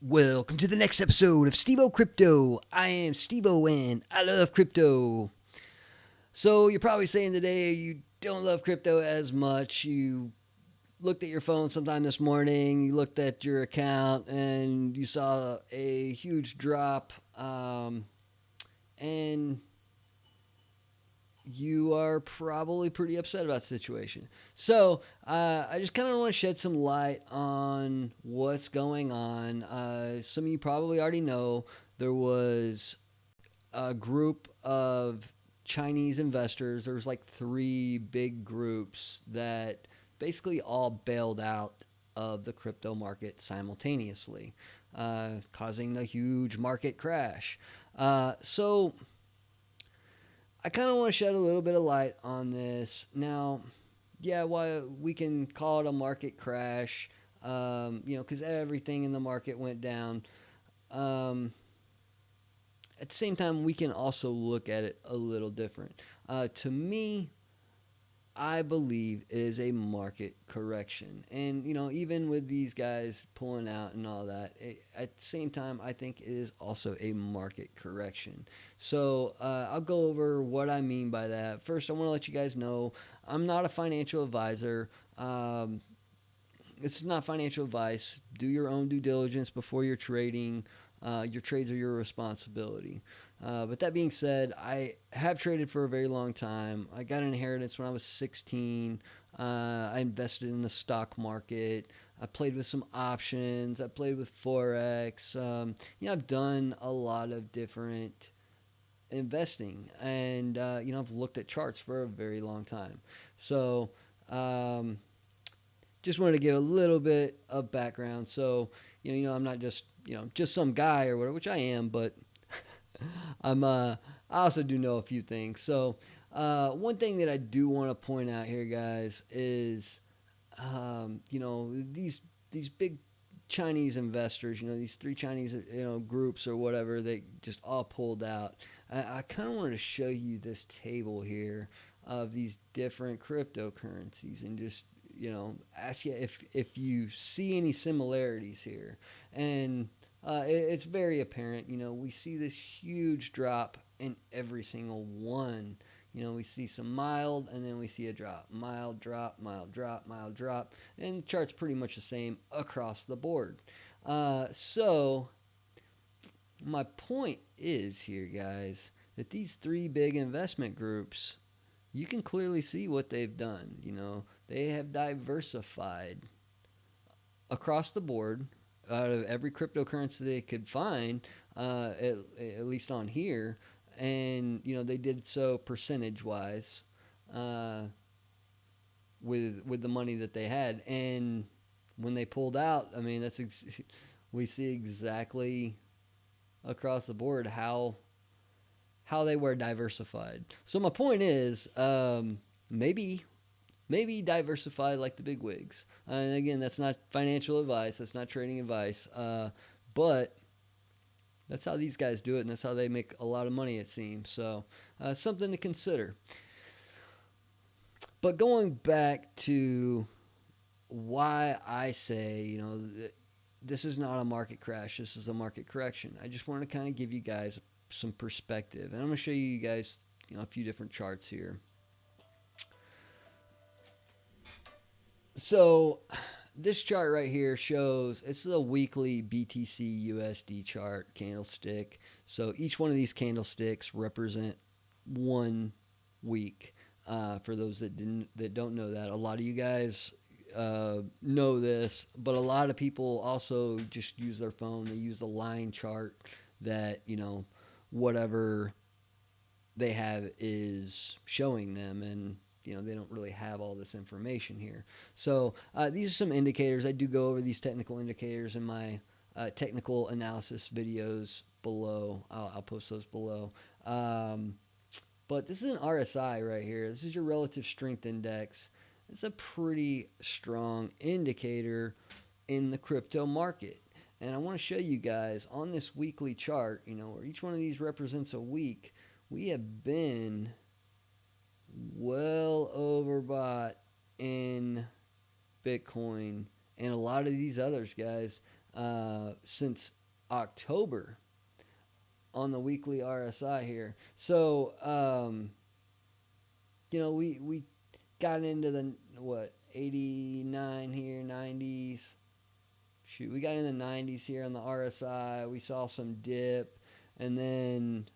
Welcome to the next episode of Steve-O Crypto. I am Steve-O and I love crypto. So you're probably saying today you don't love crypto as much. You looked at your phone sometime this morning, you looked at your account and you saw a huge drop, and you are probably pretty upset about the situation. So I just kind of want to shed some light on what's going on. Some of you probably already know there was a group of Chinese investors. There was like three big groups that basically all bailed out of the crypto market simultaneously, causing a huge market crash. So I kind of want to shed a little bit of light on this. Now, yeah, well, we can call it a market crash, because everything in the market went down. Um, at the same time, we can also look at it a little different. To me, I believe it is a market correction. And, even with these guys pulling out and all that, at the same time, I think it is also a market correction. So I'll go over what I mean by that. First, I want to let you guys know I'm not a financial advisor. This is not financial advice. Do your own due diligence before you're trading. Your trades are your responsibility. But that being said, I have traded for a very long time. I got an inheritance when I was 16. I invested in the stock market. I played with some options. I played with Forex. I've done a lot of different investing. And, I've looked at charts for a very long time. So, just wanted to give a little bit of background. So, I'm not just some guy or whatever, which I am, but I also do know a few things. So, one thing that I do want to point out here, guys, is, these big Chinese investors, these three Chinese, groups or whatever, they just all pulled out. I kind of wanted to show you this table here of these different cryptocurrencies and just, ask you if you see any similarities here. And it's very apparent. We see this huge drop in every single one. We see some mild and then we see a drop. Mild drop, mild drop, mild drop. And the chart's pretty much the same across the board. So, my point is here, guys, that these three big investment groups, you can clearly see what they've done. They have diversified across the board out of every cryptocurrency they could find, at least on here, and they did so percentage wise, with the money that they had, and when they pulled out, I mean we see exactly across the board how they were diversified. So my point is, maybe diversify like the big wigs. And again, that's not financial advice. That's not trading advice. But that's how these guys do it, and that's how they make a lot of money, it seems. So, something to consider. But going back to why I say, this is not a market crash. This is a market correction. I just want to kind of give you guys some perspective, and I'm going to show you guys, a few different charts here. So this chart right here shows it's a weekly BTC USD chart candlestick. So each one of these candlesticks represent 1 week. For those that don't know that, a lot of you guys know this, but a lot of people also just use their phone. They use the line chart that whatever they have is showing them, and they don't really have all this information here. So these are some indicators. I do go over these technical indicators in my technical analysis videos below. I'll post those below. But this is an RSI right here. This is your relative strength index. It's a pretty strong indicator in the crypto market. And I want to show you guys on this weekly chart, where each one of these represents a week, we have been well overbought in Bitcoin and a lot of these others, guys. since October on the weekly RSI here. So, we got into the, what, 89 here, 90s. Shoot, we got in the 90s here on the RSI. We saw some dip, and then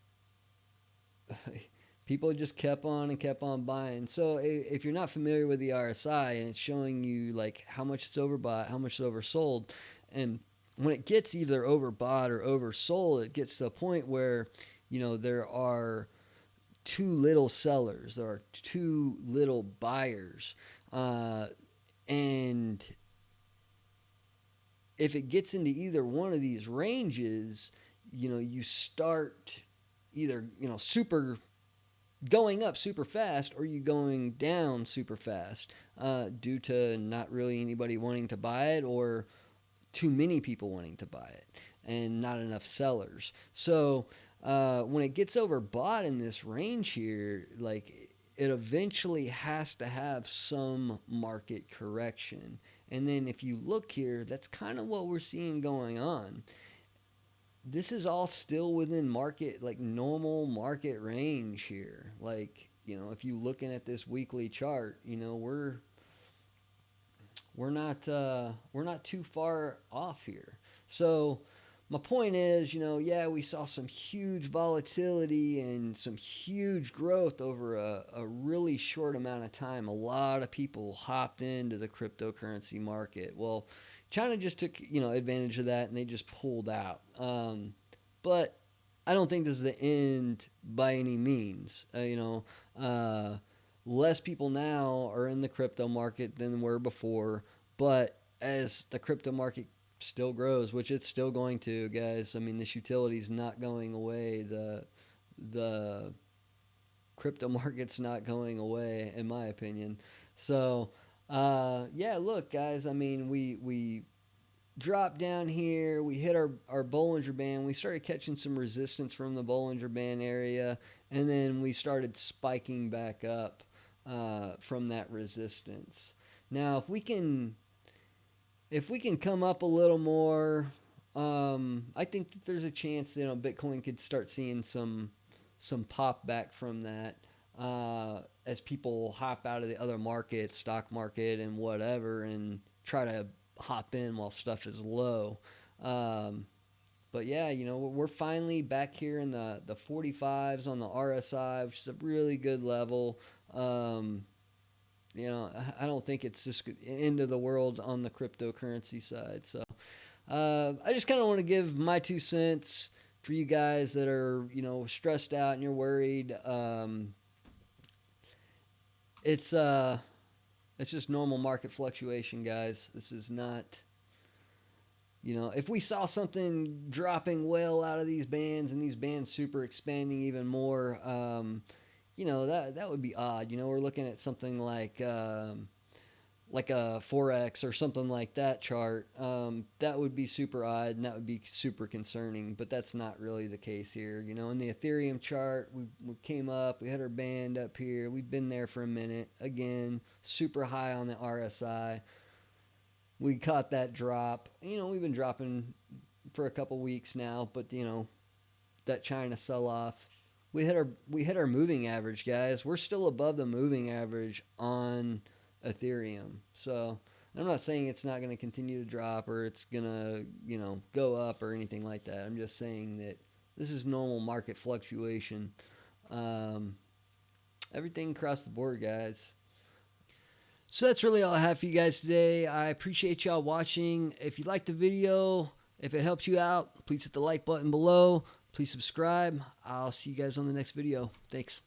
people just kept on and kept on buying. So if you're not familiar with the RSI and it's showing you like how much it's overbought, how much it's oversold, and when it gets either overbought or oversold, it gets to a point where, there are too little sellers, there are too little buyers, and if it gets into either one of these ranges, you start either, super going up super fast or you going down super fast, due to not really anybody wanting to buy it or too many people wanting to buy it and not enough sellers. So when it gets overbought in this range here, like, it eventually has to have some market correction. And then if you look here, that's kind of what we're seeing going on. This is all still within market, like normal market range here. Like, if you're looking at this weekly chart, we're not too far off here. So my point is, yeah, we saw some huge volatility and some huge growth over a really short amount of time. A lot of people hopped into the cryptocurrency market. Well, China just took, advantage of that, and they just pulled out. But I don't think this is the end by any means. Less people now are in the crypto market than were before. But as the crypto market still grows, which it's still going to, guys. I mean, this utility is not going away. The crypto market's not going away, in my opinion. So, yeah, look, guys. I mean, we dropped down here. We hit our Bollinger Band. We started catching some resistance from the Bollinger Band area, and then we started spiking back up from that resistance. Now, if we can come up a little more, I think that there's a chance Bitcoin could start seeing some pop back from that, as people hop out of the other markets, stock market and whatever, and try to hop in while stuff is low. But yeah, we're finally back here in the 45s on the RSI, which is a really good level. I don't think it's just end of the world on the cryptocurrency side. So I just kind of want to give my 2 cents for you guys that are, stressed out and you're worried. It's just normal market fluctuation, guys. This is not, if we saw something dropping well out of these bands and these bands super expanding even more, that would be odd. We're looking at something like a Forex or something like that chart. That would be super odd and that would be super concerning, but that's not really the case here. In the Ethereum chart, we came up, we had our band up here. We've been there for a minute. Again, super high on the RSI. We caught that drop. We've been dropping for a couple weeks now, but that China sell-off, we hit our moving average, guys. We're still above the moving average on Ethereum. So I'm not saying it's not going to continue to drop or it's going to, go up or anything like that. I'm just saying that this is normal market fluctuation. Everything across the board, guys. So that's really all I have for you guys today. I appreciate y'all watching. If you liked the video, if it helped you out, please hit the like button below. Please subscribe. I'll see you guys on the next video. Thanks.